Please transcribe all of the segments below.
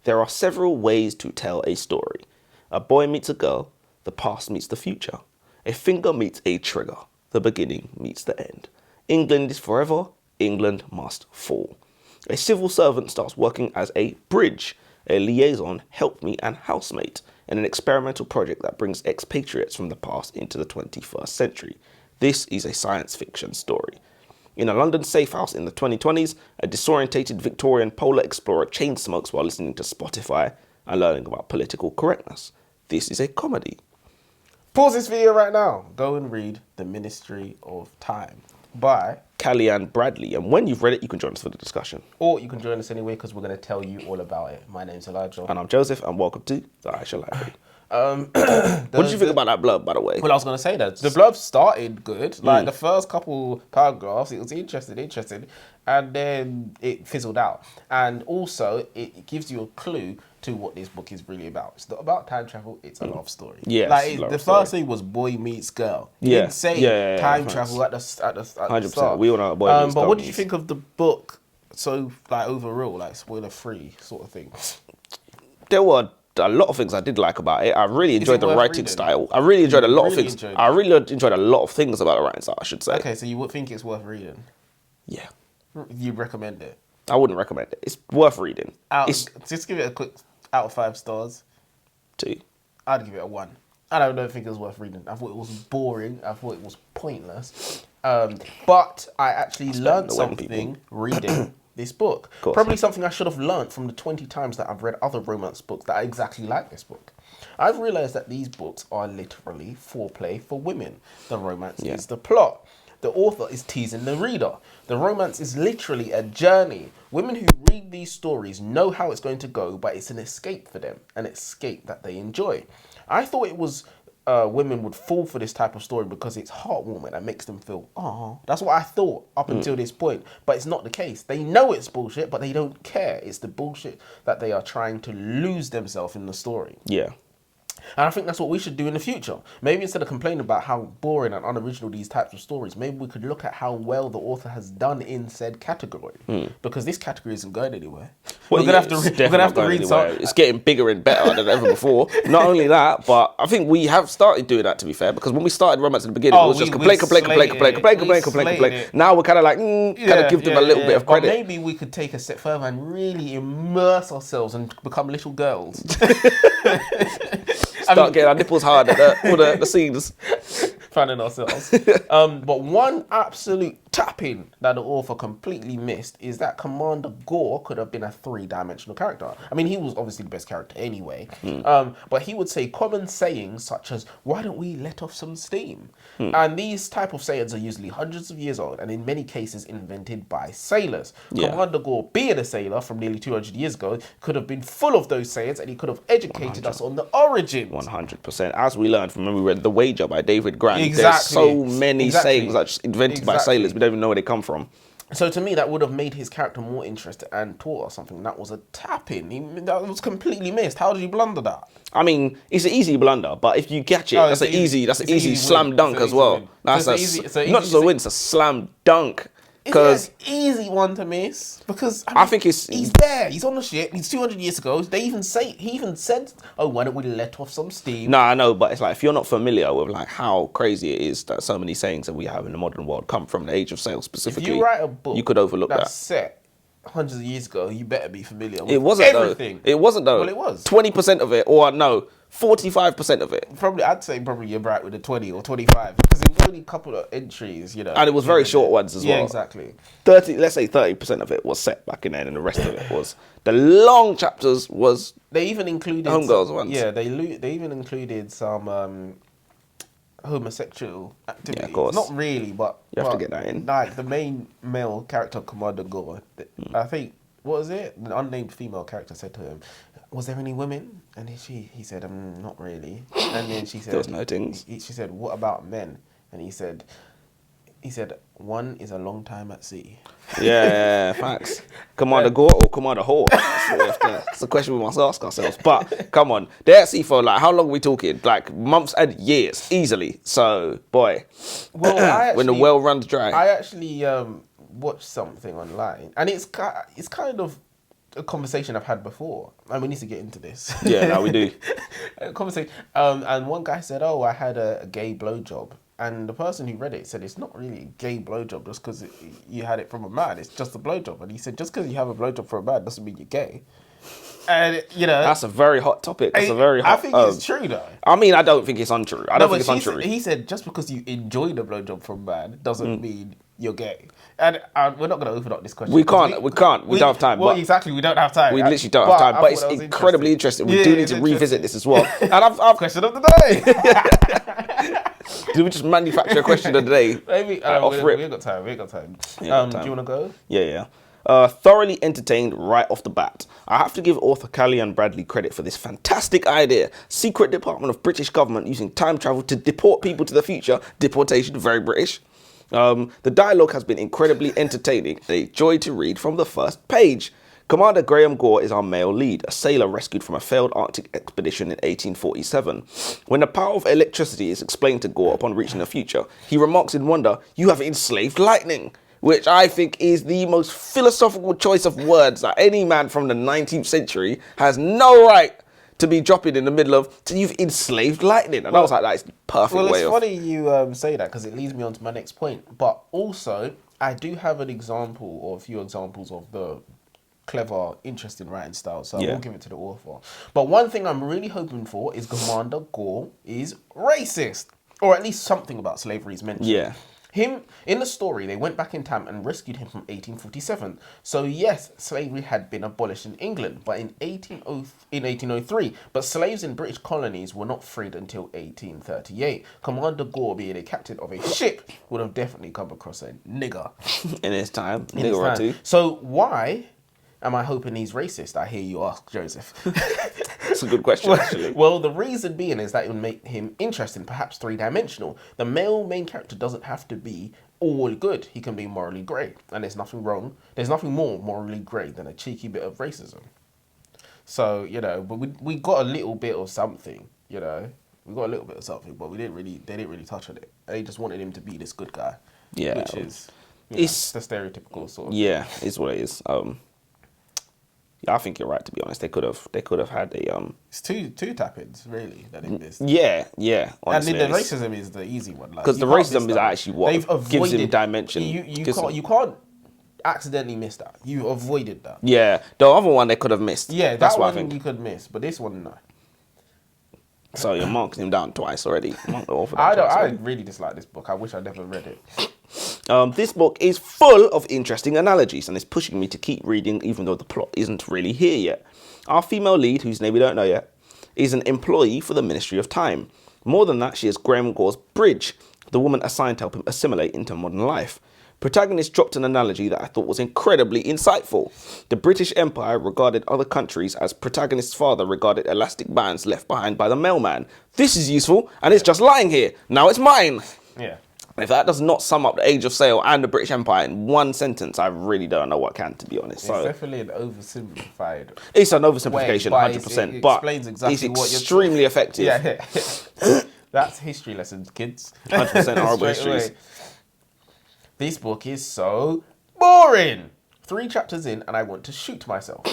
There are several ways to tell a story. A boy meets a girl, the past meets the future. A finger meets a trigger, the beginning meets the end. England is forever, England must fall. A civil servant starts working as a bridge, a liaison, helpmeet and housemate in an experimental project that brings expatriates from the past into the 21st century. This is a science fiction story. In a London safe house in the 2020s, a disorientated Victorian polar explorer chain smokes while listening to Spotify and learning about political correctness. This is a comedy. Pause this video right now. Go and read The Ministry of Time by Kaliane Bradley. And when you've read it, you can join us for the discussion. Or you can join us anyway because we're going to tell you all about it. My name's Elijah. And I'm Joseph, and welcome to the Aisha Library. What did you think about that blurb, by the way? Well, I was going to say that. The blurb started good. Like, the first couple paragraphs, it was interesting. And then it fizzled out. And also, it gives you a clue to what this book is really about. It's not about time travel, it's a love story. Yeah, like the first thing was boy meets girl. It didn't say time travel at the 100%. Start. We all know boy meets but girl what did you think of the book? So, like, overall, like, spoiler-free sort of thing. There were a lot of things I did like about it. I really enjoyed the writing style. I really enjoyed a lot of things. I really enjoyed a lot of things about the writing style, I should say. Okay, so you would think it's worth reading? Yeah. You'd recommend it? I wouldn't recommend it. It's worth reading. Just give it a quick out of 5 stars. 2. I'd give it a 1. I don't think it was worth reading. I thought it was boring. I thought it was pointless. But I actually learned something reading this book. Probably something I should have learned from the 20 times that I've read other romance books that are exactly like this book. I've realised that these books are literally foreplay for women. The romance is the plot. The author is teasing the reader. The romance is literally a journey. Women who read these stories know how it's going to go, but it's an escape for them, an escape that they enjoy. I thought it was women would fall for this type of story because it's heartwarming and makes them feel, oh, that's what I thought up until this point. But it's not the case. They know it's bullshit, but they don't care. It's the bullshit that they are trying to lose themselves in the story. Yeah. And I think that's what we should do in the future. Maybe instead of complaining about how boring and unoriginal these types of stories, maybe we could look at how well the author has done in said category. Because this category isn't going anywhere. Well, we're going to have to read some. It's getting bigger and better than ever before. Not only that, but I think we have started doing that, to be fair, because when we started romance at the beginning, it was just complain. Now we're kind of like, give them a little bit of credit. But maybe we could take a step further and really immerse ourselves and become little girls. Start getting our nipples hard at all the scenes. Fanning ourselves. But one absolute tapping that the author completely missed is that Commander Gore could have been a 3-dimensional character. I mean, he was obviously the best character anyway. But he would say common sayings such as, why don't we let off some steam? And these type of sayings are usually hundreds of years old and in many cases invented by sailors. Commander Gore, being a sailor from nearly 200 years ago, could have been full of those sayings and he could have educated us on the origins. 100%. As we learned from when we read The Wager by David Grant, there's so many sayings that's invented by sailors. We don't even know where they come from. So to me, that would have made his character more interesting and taught us something. That was a tap-in. That was completely missed. How did you blunder that? I mean, it's an easy blunder, but if you catch it, that's an easy slam dunk as well. That's not just a win, it's a slam dunk. It's an easy one to miss because I think he's there. He's on the ship. He's 200 years ago. He even said, "Oh, why don't we let off some steam?" No, I know, but it's like if you're not familiar with like how crazy it is that so many sayings that we have in the modern world come from the age of sail specifically. If you write a book, you could overlook that's set hundreds of years ago, you better be familiar with everything. It wasn't though. Well, it was 20% of it, or no, 45% of it. I'd say you're right with the 20 or 25 because it was only a couple of entries, you know. And it was very short ones as well. Yeah, exactly. 30, let's say 30% of it was set back in then, and the rest of it was the long chapters was. They even included homegirls ones. Yeah, they even included some homosexual activity. Yeah, of course. Not really, but you have to get that in. Like the main male character, Commander Gore, I think. What was it? An unnamed female character said to him, "Was there any women?" And he said, "Not really." And then she said, "There was no things." She said, "What about men?" And he said, "One is a long time at sea." Yeah, facts. Commander Gore or Commander Whore? That's the question we must ask ourselves. But come on, they're at sea for like how long are we talking? Like months and years, easily. So boy, well, when the well runs dry. I actually watched something online, and it's kind of a conversation I've had before, and we need to get into this. Yeah, no, we do. A conversation. And one guy said, "Oh, I had a gay blowjob," and the person who read it said, "It's not really a gay blowjob just because you had it from a man. It's just a blowjob." And he said, "Just because you have a blowjob from a man doesn't mean you're gay." And that's a very hot topic. That's a very hot. I think it's true though. I mean, I don't think it's untrue. I don't think it's untrue. He said, "Just because you enjoy the blowjob from a man doesn't mean you're gay." And we're not going to open up this question. We can't. We don't have time. Well, exactly, we don't have time. We literally don't have time. But it's incredibly interesting. We do need to revisit this as well. And I've question of the day. Do we just manufacture a question of the day? Maybe. We ain't got time. Do you want to go? Yeah. Thoroughly entertained right off the bat. I have to give author Kaliane Bradley credit for this fantastic idea. Secret Department of British government using time travel to deport people to the future. Deportation, very British. The dialogue has been incredibly entertaining and a joy to read from the first page. Commander Graham Gore is our male lead, a sailor rescued from a failed Arctic expedition in 1847. When the power of electricity is explained to Gore upon reaching the future, he remarks in wonder, "You have enslaved lightning," which I think is the most philosophical choice of words that any man from the 19th century has no right to be dropping in the middle of, "You've enslaved lightning." And I was like, that is the perfect way of... Well, it's funny you say that because it leads me on to my next point. But also, I do have an example or a few examples of the clever, interesting writing style. So I will give it to the author. But one thing I'm really hoping for is Commander Gore is racist. Or at least something about slavery is mentioned. Yeah. Him, in the story, they went back in time and rescued him from 1847. So yes, slavery had been abolished in England, but in 1803. But slaves in British colonies were not freed until 1838. Commander Gore, being a captain of a ship, would have definitely come across a nigger. In his time. Nigger or two. So why am I hoping he's racist? I hear you ask, Joseph. That's a good question, actually. Well, the reason being is that it would make him interesting, perhaps three-dimensional. The male main character doesn't have to be all good. He can be morally grey. And there's nothing wrong. There's nothing more morally grey than a cheeky bit of racism. So, but we got a little bit of something, We got a little bit of something, but they didn't really touch on it. They just wanted him to be this good guy. Yeah. Which is it's the stereotypical sort of... Yeah, it's what it is. I think you're right, to be honest. They could have had a It's two tap-ins really that they missed. Yeah. Honestly, and the racism is the easy one, because the racism is actually what gives him dimension. You can't accidentally miss that. You avoided that. Yeah, the other one they could have missed. Yeah, that's what I think you could miss, but this one no. So you're marking him down twice already. I really dislike this book. I wish I never read it. This book is full of interesting analogies and is pushing me to keep reading even though the plot isn't really here yet. Our female lead, whose name we don't know yet, is an employee for the Ministry of Time. More than that, she is Graham Gore's bridge, the woman assigned to help him assimilate into modern life. Protagonist dropped an analogy that I thought was incredibly insightful. The British Empire regarded other countries as protagonist's father regarded elastic bands left behind by the mailman. This is useful, and it's just lying here. Now it's mine. Yeah. If that does not sum up the Age of Sail and the British Empire in one sentence, I really don't know what can, to be honest. It's definitely an oversimplified. It's an oversimplification, 100%, but exactly it's extremely effective. Yeah. That's history lessons, kids. 100% horrible histories. This book is so boring. 3 chapters in and I want to shoot myself.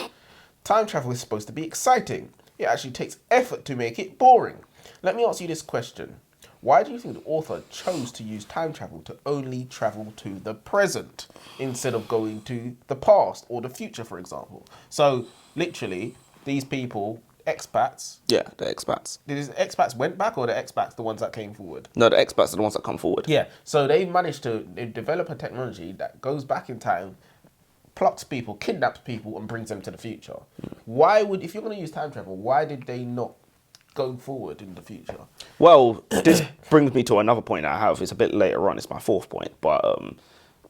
Time travel is supposed to be exciting. It actually takes effort to make it boring. Let me ask you this question. Why do you think the author chose to use time travel to only travel to the present instead of going to the past or the future, for example? So, literally, these people, expats... Yeah, the expats. Did the expats went back or the expats the ones that came forward? No, the expats are the ones that come forward. Yeah, so they've managed to develop a technology that goes back in time, plucks people, kidnaps people and brings them to the future. Why would, if you're going to use time travel, why did they not go forward in the future? Well, this brings me to another point I have. It's a bit later on. It's my 4th point. But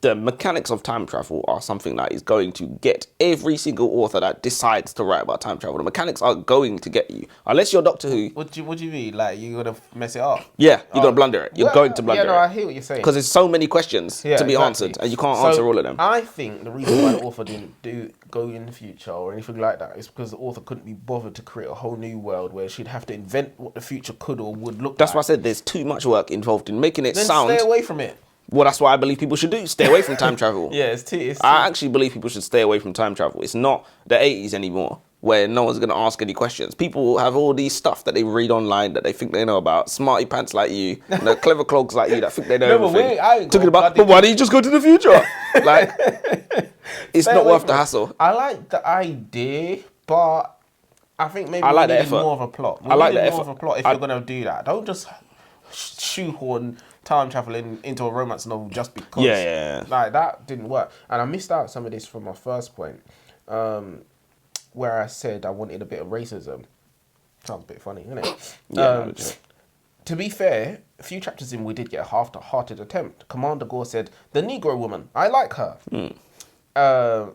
the mechanics of time travel are something that is going to get every single author that decides to write about time travel. The mechanics are going to get you. Unless you're Doctor Who. What do you mean? Like, you're going to mess it up? Yeah, you're going to blunder it. You're going to blunder it. Yeah, no, I hear what you're saying. Because there's so many questions to be answered, and you can't answer all of them. I think the reason why the author didn't go in the future or anything like that is because the author couldn't be bothered to create a whole new world where she'd have to invent what the future could or would look like. That's why I said there's too much work involved in making it then sound... stay away from it. Well, that's what I believe people should do. Stay away from time travel. Yeah, it's too. I actually believe people should stay away from time travel. It's not the 80s anymore, where no one's going to ask any questions. People have all these stuff that they read online that they think they know about. Smarty pants like you, and the clever clogs like you that think they know everything. But why don't you just go to the future? Like, it's not worth the hassle. I like the idea, but I think maybe I like we the need effort. more of a plot. I like the more effort. of a plot if you're going to do that. Don't just shoehorn time traveling into a romance novel just because. Yeah. Like, that didn't work. And I missed out some of this from my first point, where I said I wanted a bit of racism. Sounds a bit funny, isn't it? Yeah. To be fair, a few chapters in, we did get a half-hearted attempt. Commander Gore said, "The Negro woman, I like her." And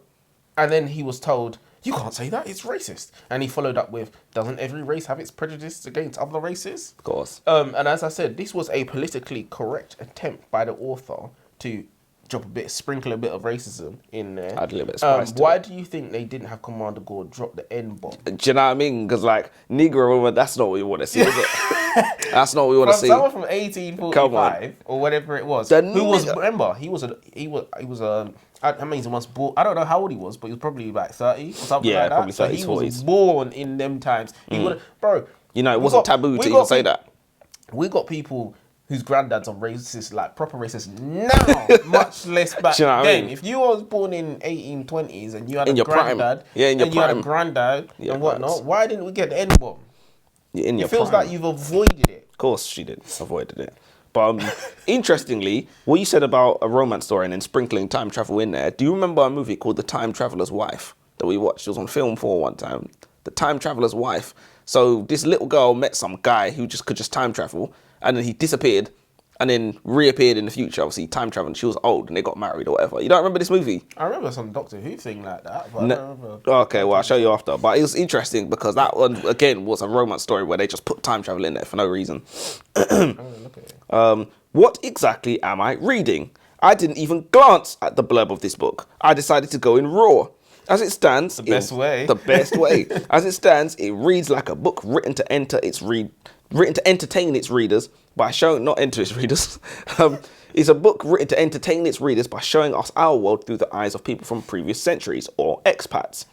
then he was told, "You can't say that, it's racist." And he followed up with, "Doesn't every race have its prejudice against other races?" Of course. And as I said, this was a politically correct attempt by the author to sprinkle a bit of racism in there. Add a little bit of spice to Why it. do you think they didn't have Commander Gore drop the N-bomb? Do you know what I mean? Because, like, Negro woman, that's not what we want to see, is it? That's not what we want to see. Someone from 1845 or whatever it was, remember, he was I mean, he was born, I don't know how old he was, but he was probably like 30 or something like that. Probably 30s, so he 40s. was born in them times. He would, bro. You know, it wasn't taboo to even say that. We got people whose granddads are racist, like proper racist now, much less back Do you know what I then. mean? If you was born in 1820s and you had In a your prime. granddad, Yeah, in your and you had a prime. granddad Yeah, and whatnot, right. why didn't we get the N-bomb? In your It feels prime. like you've avoided it. Of course she did. Avoided it. But interestingly, what you said about a romance story and then sprinkling time travel in there, do you remember a movie called The Time Traveler's Wife that we watched? It was on Film 4 one time. The Time Traveler's Wife. So this little girl met some guy who could just time travel, and then he disappeared and then reappeared in the future. Obviously, time traveling. She was old and they got married or whatever. You don't remember this movie? I remember some Doctor Who thing like that, but I don't remember. Okay, well, I'll show you after. But it was interesting because that one, again, was a romance story where they just put time travel in there for no reason. I'm gonna look at it. What exactly am I reading? I didn't even glance at the blurb of this book. I decided to go in raw. As it stands... The best way. The best way. As it stands, it reads like a book written to entertain its readers by showing... Not enter its readers. It's a book written to entertain its readers by showing us our world through the eyes of people from previous centuries, or expats.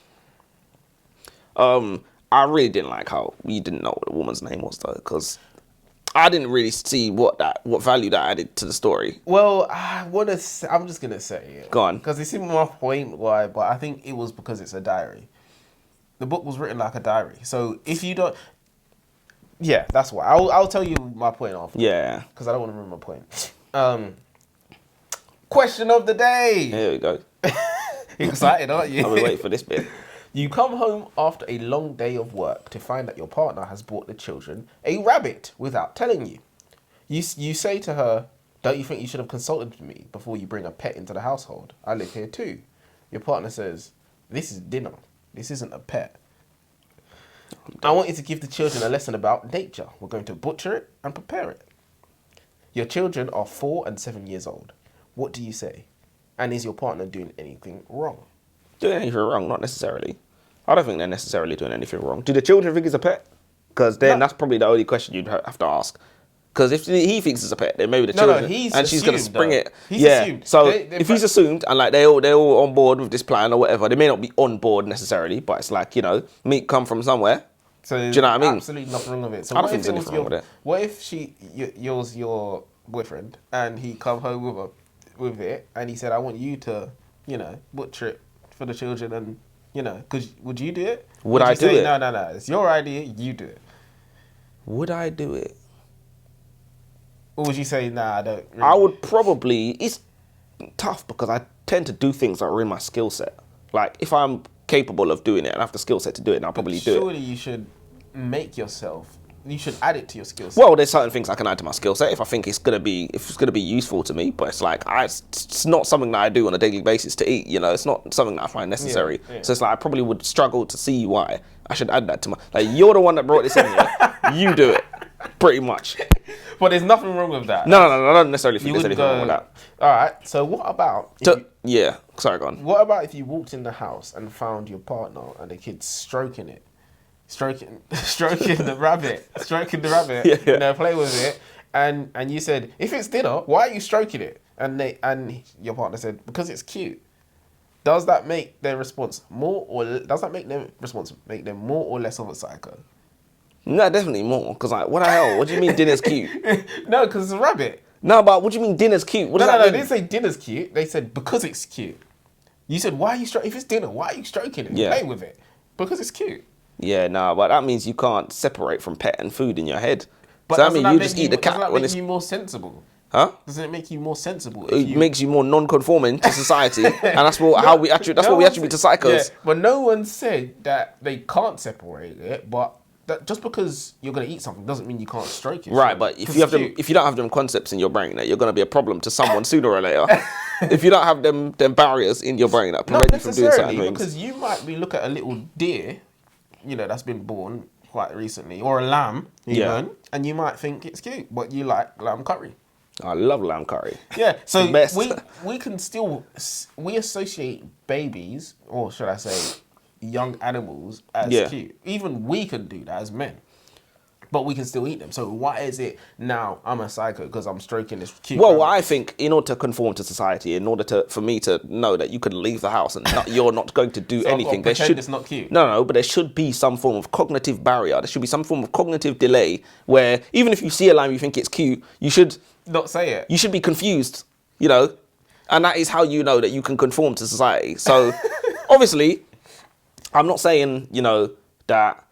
I really didn't like how you didn't know what the woman's name was, though, because I didn't really see what value that added to the story. Well, I'm just gonna say it. Go on. Because it's in my point why, but I think it was because it's a diary. The book was written like a diary. So if you don't, yeah, that's why. I'll tell you my point after. Yeah. Because I don't want to ruin my point. Question of the day. Here we go. Excited, aren't you? I'll be waiting for this bit. You come home after a long day of work to find that your partner has bought the children a rabbit without telling you. You say to her, "Don't you think you should have consulted me before you bring a pet into the household? I live here too." Your partner says, "This is dinner. This isn't a pet. I want you to give the children a lesson about nature. We're going to butcher it and prepare it." Your children are 4 and 7 years old. What do you say? And is your partner doing anything wrong? Doing anything wrong? Not necessarily. I don't think they're necessarily doing anything wrong. Do the children think it's a pet? Because then that's probably the only question you'd have to ask. Because if he thinks it's a pet, then maybe the children... he's and she's going to assumed, spring though. it. He's yeah. assumed. So They if he's assumed and like they're all on board with this plan or whatever, they may not be on board necessarily, but it's like, you know, meat come from somewhere. So do you know what I mean? Absolutely nothing wrong with it. So I don't think there's anything wrong with it. What if yours your boyfriend and he come home with it and he said, "I want you to, you know, butcher it for the children," and you know, because would you do it? Would I you do say, it? No. It's your idea. You do it. Would I do it? Or would you say, "Nah, I don't"? Really. I would probably... It's tough because I tend to do things that are in my skill set. Like, if I'm capable of doing it and I have the skill set to do it, then I'll probably do it. Surely you should make yourself... You should add it to your skill set. Well, there's certain things I can add to my skill set if I think it's gonna be useful to me. But it's like it's not something that I do on a daily basis to eat. You know, it's not something that I find necessary. Yeah. So it's like I probably would struggle to see why I should add that to my. Like, you're the one that brought this in here. You do it, pretty much. But there's nothing wrong with that. No, I don't necessarily think there's anything wrong with that. All right. So what about? Yeah. Sorry, go on. What about if you walked in the house and found your partner and the kid's stroking it? Stroking the rabbit, Yeah. you know, play with it, and you said, "If it's dinner, why are you stroking it?" and your partner said, because it's cute, does that make their response more, or does that make them more or less of a psycho? No, definitely more. Because like, what the hell? What do you mean dinner's cute? No, because it's a rabbit. No, but what do you mean dinner's cute? What does that mean? They didn't say dinner's cute. They said because it's cute. You said, why are you stroking? If it's dinner, why are you stroking it? Yeah. Play with it. Because it's cute. Yeah, no, but that means you can't separate from pet and food in your head. But so that means you just eat the cat. Doesn't that make you more sensible? Huh? Doesn't it make you more sensible? It makes you more non-conforming to society, and that's what we attribute to psychos. Yeah, but no one said that they can't separate it. But that just because you're gonna eat something doesn't mean you can't stroke it. Right, but if you don't have them concepts in your brain, that you're gonna be a problem to someone sooner or later. If you don't have them barriers in your brain that prevent you from doing certain things. Because you might be looking at a little deer, that's been born quite recently, or a lamb, even, and you might think it's cute, but you like lamb curry. I love lamb curry. Yeah, so we can still associate babies, or should I say, young animals as cute. Even we can do that as men, but we can still eat them. So why is it now I'm a psycho because I'm stroking this cute? Well, I think in order to conform to society, in order for me to know that you can leave the house and you're not going to do anything, it's not cute. No, but there should be some form of cognitive barrier. There should be some form of cognitive delay where even if you see a lamb, you think it's cute, you should not say it. You should be confused, and that is how you know that you can conform to society. So, obviously, I'm not saying that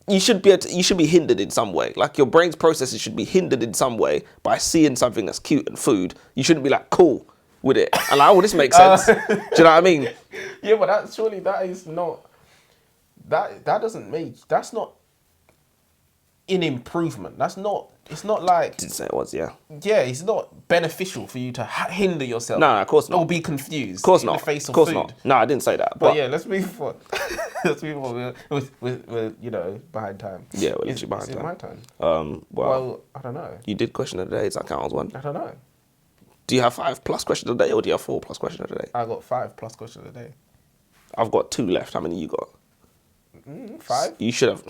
you should be hindered in some way. Like your brain's processes should be hindered in some way by seeing something that's cute and food. You shouldn't be like cool with it. And like, oh, this makes sense. Do you know what I mean? Yeah, but that is not. That's not an improvement. That's not. It's not like. I didn't say it was, yeah. Yeah, it's not beneficial for you to hinder yourself. No, of course not. Or be confused. Of course not. In the face of course food. Not. No, I didn't say that. But yeah, let's move on. Let's move on. We're behind time. Yeah, we're literally behind time. Is it my turn? Well, I don't know. You did question of the day. Does that count as one? I don't know. Do you have 5+ questions a day, or do you have 4+ questions a day? I got 5+ questions a day. I've got 2 left. How many you got? 5. You should have.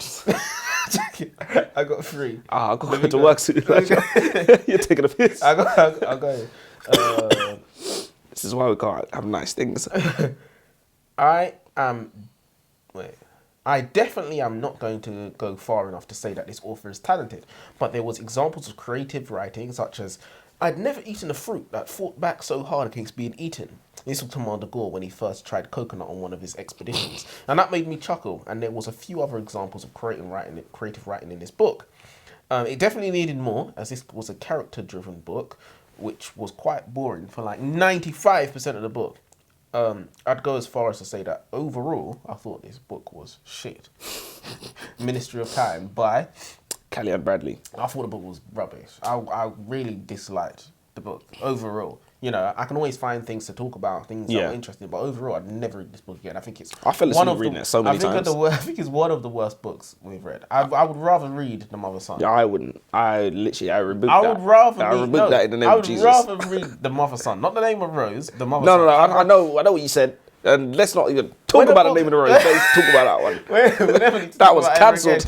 I got 3. I got to go to work soon. You're taking a piss. I'll go. This is why we can't have nice things. I definitely am not going to go far enough to say that this author is talented, but there was examples of creative writing such as, I'd never eaten a fruit that fought back so hard against being eaten. This was Commander Gore when he first tried coconut on one of his expeditions. And that made me chuckle, and there was a few other examples of creative writing in this book. It definitely needed more, as this was a character-driven book, which was quite boring for like 95% of the book. I'd go as far as to say that overall, I thought this book was shit. Ministry of Time by Kaliane Bradley. I thought the book was rubbish. I really disliked the book overall. I can always find things to talk about, things that are interesting, but overall, I'd never read this book again. I think it's I fell asleep reading it so many times. I think it's one of the worst books we've read. I would rather read The Mother's Son. Yeah, I wouldn't. I rebuked that. I would rather rebuke that in the name of Jesus. I would rather read The Mother's Son, not The Name of Rose. The Mother's Son. No. I know what you said. And let's not even talk about The Name of the Rose. Let's talk about that one. That was cancelled.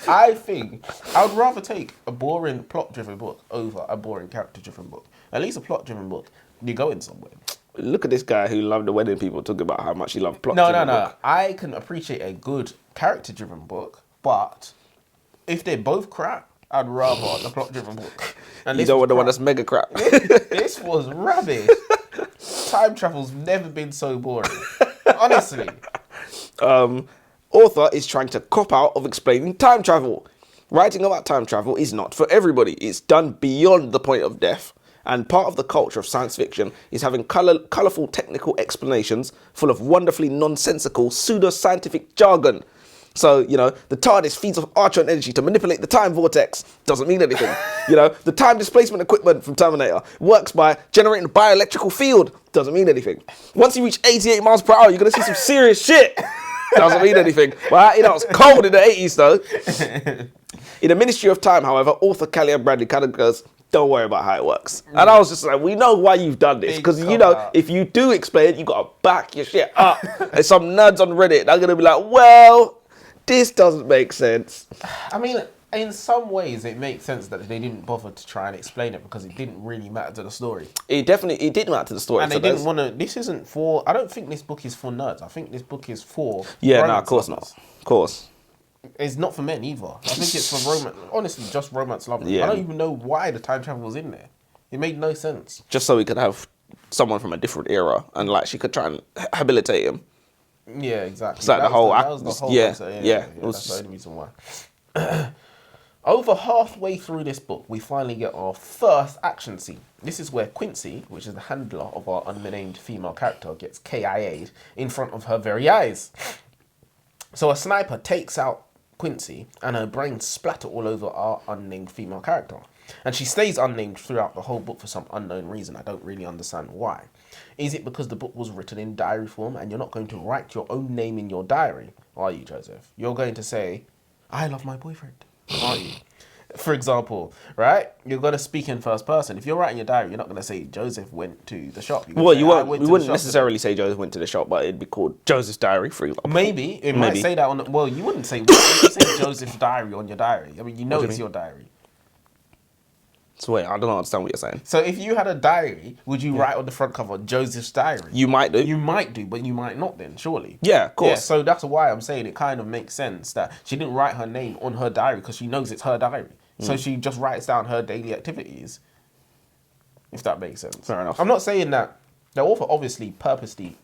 I think I would rather take a boring plot-driven book over a boring character-driven book. At least a plot-driven book, you're going somewhere. Look at this guy who loved the wedding people talking about how much he loved plot-driven book. No. I can appreciate a good character-driven book, but if they're both crap, I'd rather the plot-driven book. And you don't want the one that's mega crap. This was rubbish. Time travel's never been so boring. Honestly. Author is trying to cop out of explaining time travel. Writing about time travel is not for everybody. It's done beyond the point of death. And part of the culture of science fiction is having colourful technical explanations full of wonderfully nonsensical pseudo-scientific jargon. So, the TARDIS feeds off Archon energy to manipulate the time vortex. Doesn't mean anything. The time displacement equipment from Terminator works by generating a bioelectrical field. Doesn't mean anything. Once you reach 88 miles per hour, you're going to see some serious shit. Doesn't mean anything. But, it's cold in the 80s, though. In the Ministry of Time, however, author Kaliane Bradley kind of goes, don't worry about how it works. And I was just like, we know why you've done this. Because, if you do explain it, you got to back your shit up. And some nerds on Reddit, they're going to be like, well, this doesn't make sense. I mean, in some ways, it makes sense that they didn't bother to try and explain it because it didn't really matter to the story. It did matter to the story. And they didn't want to. This isn't for. I don't think this book is for nerds. I think this book is for. Yeah, no, of course not. Of course. It's not for men either. I think it's for romance. Honestly, just romance lovers. Yeah. I don't even know why the time travel was in there. It made no sense. Just so we could have someone from a different era and like she could try and habilitate him. Yeah, exactly. So that was the whole That's was the only reason why. Over halfway through this book, we finally get our first action scene. This is where Quincy, which is the handler of our unnamed female character, gets KIA'd in front of her very eyes. So a sniper takes out Quincy and her brains splatter all over our unnamed female character. And she stays unnamed throughout the whole book for some unknown reason. I don't really understand why. Is it because the book was written in diary form and you're not going to write your own name in your diary? Are you, Joseph? You're going to say, I love my boyfriend. Are you? For example, right? You're going to speak in first person. If you're writing your diary, you're not going to say Joseph went to the shop. Well, you wouldn't necessarily say Joseph went to the shop, but it'd be called Joseph's diary, for example. Maybe. It might say that on the... Well, you wouldn't say Joseph's diary on your diary. I mean, you know it's your diary. So wait, I don't understand what you're saying. So if you had a diary, would you write on the front cover Joseph's diary? You might do. You might do, but you might not then, surely. Yeah, of course. Yeah, so that's why I'm saying it kind of makes sense that she didn't write her name on her diary because she knows it's her diary. So she just writes down her daily activities, if that makes sense. Fair enough. I'm not saying that the author obviously purposely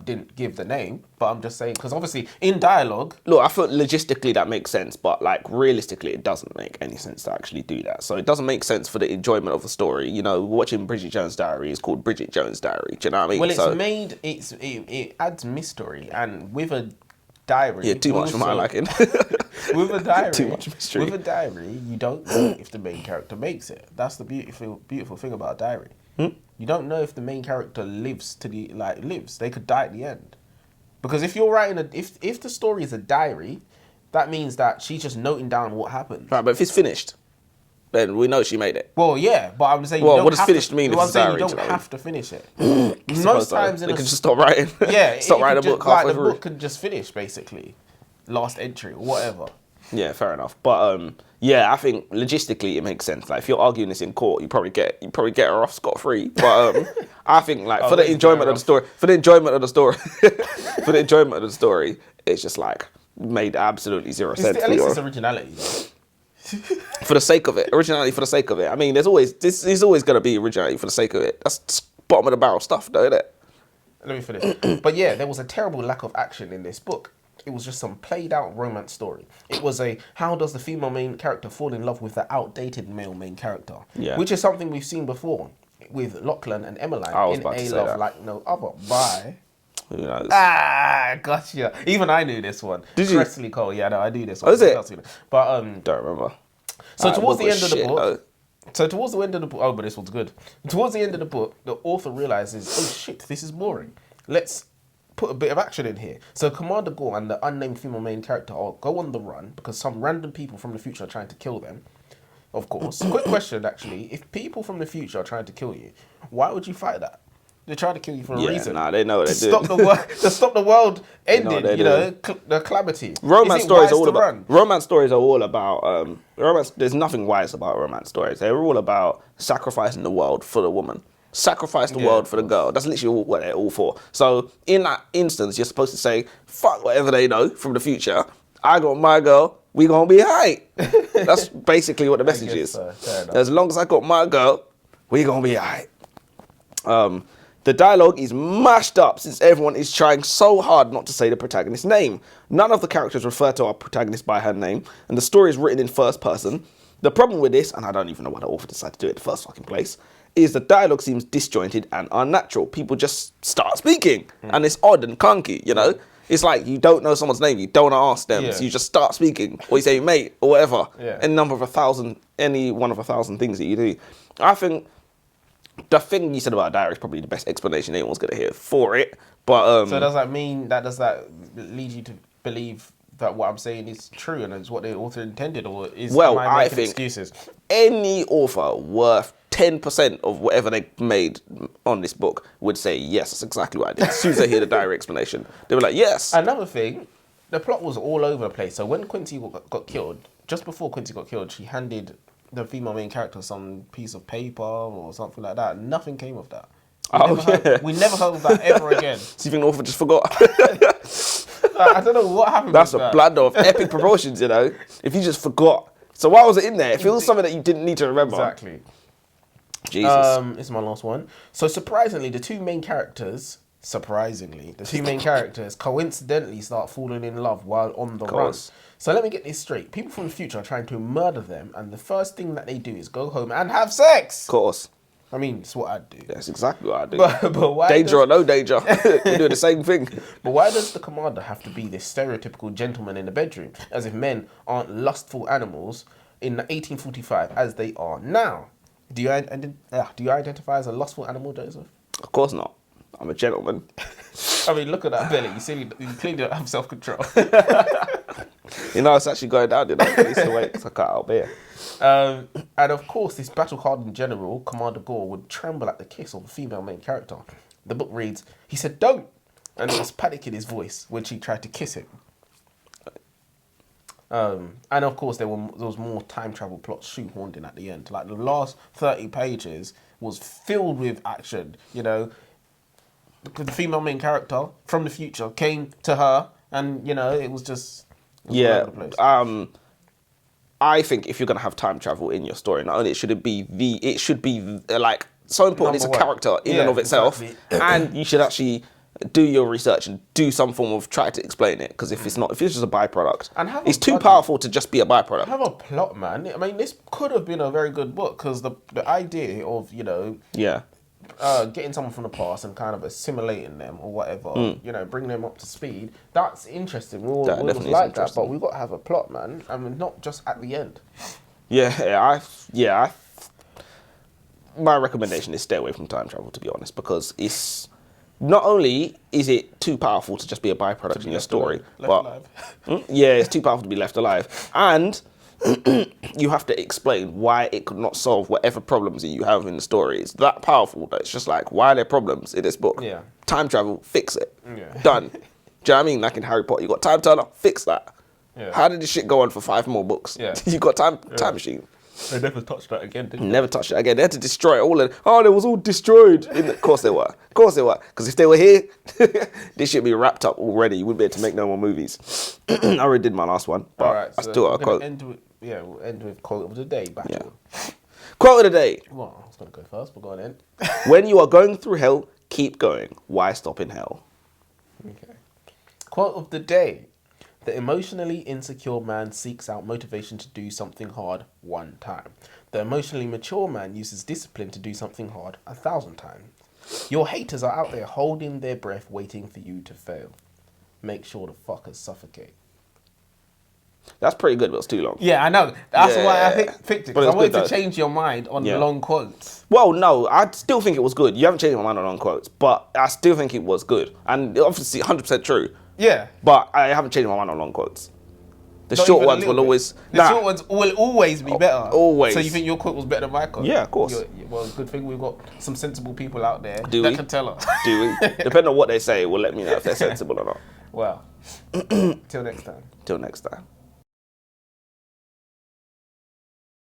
didn't give the name, but I'm just saying, because obviously in dialogue... Look, I thought logistically that makes sense, but like realistically it doesn't make any sense to actually do that. So it doesn't make sense for the enjoyment of the story. You know, watching Bridget Jones' Diary is called Bridget Jones' Diary. Do you know what I mean? Well, it adds mystery, and with a diary... Yeah, too much for my liking. With a diary, too much mystery. With a diary, you don't know if the main character makes it. That's the beautiful thing about a diary. You don't know if the main character lives. They could die at the end, because if you're writing if the story is a diary, that means that she's just noting down what happened. Right, but if it's finished, then we know she made it. Well, yeah, but I'm saying. Well, what does finished mean? If it's a diary, you don't have to finish it. Most times, they can just stop writing. Yeah, stop writing a book halfway through. The book could just finish basically, last entry or whatever. Yeah, fair enough. But yeah, I think logistically it makes sense. Like if you're arguing this in court, you probably get her off scot-free. But I think like for the enjoyment of the story, for the enjoyment of the story, it's just like made absolutely zero sense. At least it's originality. For the sake of it, originality for the sake of it. I mean, there's always going to be originality for the sake of it. That's bottom of the barrel stuff, don't it? Let me finish. But yeah, there was a terrible lack of action in this book. It was just some played out romance story. It was how does the female main character fall in love with the outdated male main character? Yeah. Which is something we've seen before with Lachlan and Emmeline in A Love Like No Other by... Who knows? Gotcha. Even I knew this one. Did you? Presley Cole. Yeah, no, I knew this one. Oh, is it? But don't remember. So towards the end of the book... So towards the end of the book... Oh, but this one's good. Towards the end of the book, the author realises, oh shit, this is boring. Let's put a bit of action in here. So Commander Gore and the unnamed female main character go on the run because some random people from the future are trying to kill them. Of course. Quick question, actually. If people from the future are trying to kill you, why would you fight that? They're trying to kill you for a reason. Nah, they know what they're doing. To stop the world ending, the calamity. Romance stories are all about... Romance stories are all about... romance. There's nothing wise about romance stories. They're all about sacrificing the world for the woman. Sacrifice the world for the girl. That's literally what they're all for. So in that instance, you're supposed to say, fuck whatever they know from the future. I got my girl. We gonna be aight. That's basically what the message is. As long as I got my girl, we gonna be aight. The dialogue is mashed up since everyone is trying so hard not to say the protagonist's name. None of the characters refer to our protagonist by her name, and the story is written in first person. The problem with this, and I don't even know why the author decided to do it in the first fucking place, is the dialogue seems disjointed and unnatural. People just start speaking, and it's odd and clunky, you know? It's like you don't know someone's name, you don't ask them, so you just start speaking, or you say mate, or whatever. Any one of 1,000 things that you do. I think the thing you said about a diary is probably the best explanation anyone's going to hear for it. But so does that lead you to believe that what I'm saying is true and is what the author intended, or is I think excuses? Any author worth 10% of whatever they made on this book would say, yes, that's exactly what I did. As soon as they hear the diary explanation, they were like, yes. Another thing, the plot was all over the place. So when Quincy got killed, just before Quincy got killed, she handed the female main character some piece of paper or something like that. Nothing came of that. We never heard of that ever again. So you think the author just forgot? I don't know what happened. That's a blunder of epic proportions, you know. If you just forgot, so why was it in there? It feels something that you didn't need to remember. Exactly. Jesus. This is my last one. So surprisingly, the two main characters coincidentally start falling in love while on the run. So let me get this straight. People from the future are trying to murder them, and the first thing that they do is go home and have sex. Of course. I mean, it's what I'd do. That's exactly what I'd do. But why danger or no danger, you're doing the same thing. But why does the commander have to be this stereotypical gentleman in the bedroom, as if men aren't lustful animals in 1845 as they are now? Do you identify as a lustful animal, Joseph? Of course not. I'm a gentleman. I mean, look at that belly. You clearly don't have self-control. You know, it's actually going down, you know. It's the way it's cut out there. And of course, this battle-hardened general, Commander Gore, would tremble at the kiss of a female main character. The book reads, he said, "Don't!" And there was panic in his voice when she tried to kiss him. And of course, there was more time travel plots shoehorned in at the end. Like the last 30 pages was filled with action, you know. Because the female main character from the future came to her, and you know, it was just all over the place. I think if you're gonna have time travel in your story, not only it should be like so important. It's a character in and of itself, exactly. And you should actually do your research and do some form of try to explain it. Because if it's just a byproduct, it's too powerful to just be a byproduct. Have a plot, man. I mean, this could have been a very good book because the idea of getting someone from the past and kind of assimilating them or whatever, you know, bring them up to speed. That's interesting. We all like that, but we've got to have a plot, man. I mean, not just at the end. My recommendation is stay away from time travel, to be honest, because it's not only is it too powerful to just be a byproduct in your story, but it's too powerful to be left alive, and you have to explain why it could not solve whatever problems that you have in the story. It's that powerful that it's just like, why are there problems in this book? Yeah. Time travel, fix it. Yeah. Done. Do you know what I mean? Like in Harry Potter, you got time turner, fix that. Yeah. How did this shit go on for 5 more books? Yeah. You got time machine. They never touched that again, did they? Never touched it again. They had to destroy it all. It was all destroyed. Of course they were. Of course they were. Because if they were here, this should be wrapped up already. You wouldn't be able to make no more movies. I already did my last one, but all right, so I still got a quote. We'll end with quote of the day. Battle. Yeah. Quote of the day. Well, I was going to go first, but go on then. When you are going through hell, keep going. Why stop in hell? Okay. Quote of the day. The emotionally insecure man seeks out motivation to do something hard 1 time. The emotionally mature man uses discipline to do something hard 1,000 times. Your haters are out there holding their breath waiting for you to fail. Make sure the fuckers suffocate. That's pretty good, but it's too long. Yeah, I know. That's why I picked it. Because I wanted to change your mind on the long quotes. Well, no, I still think it was good. You haven't changed my mind on long quotes, but I still think it was good. And obviously 100% true. Yeah. But I haven't changed my mind on long quotes. The short ones will always... The short ones will always be better. Always. So you think your quote was better than my quote? Yeah, of course. Well, good thing we've got some sensible people out there that can tell us. Do we? Depending on what they say, will let me know if they're sensible or not. Well, till next time. Till next time.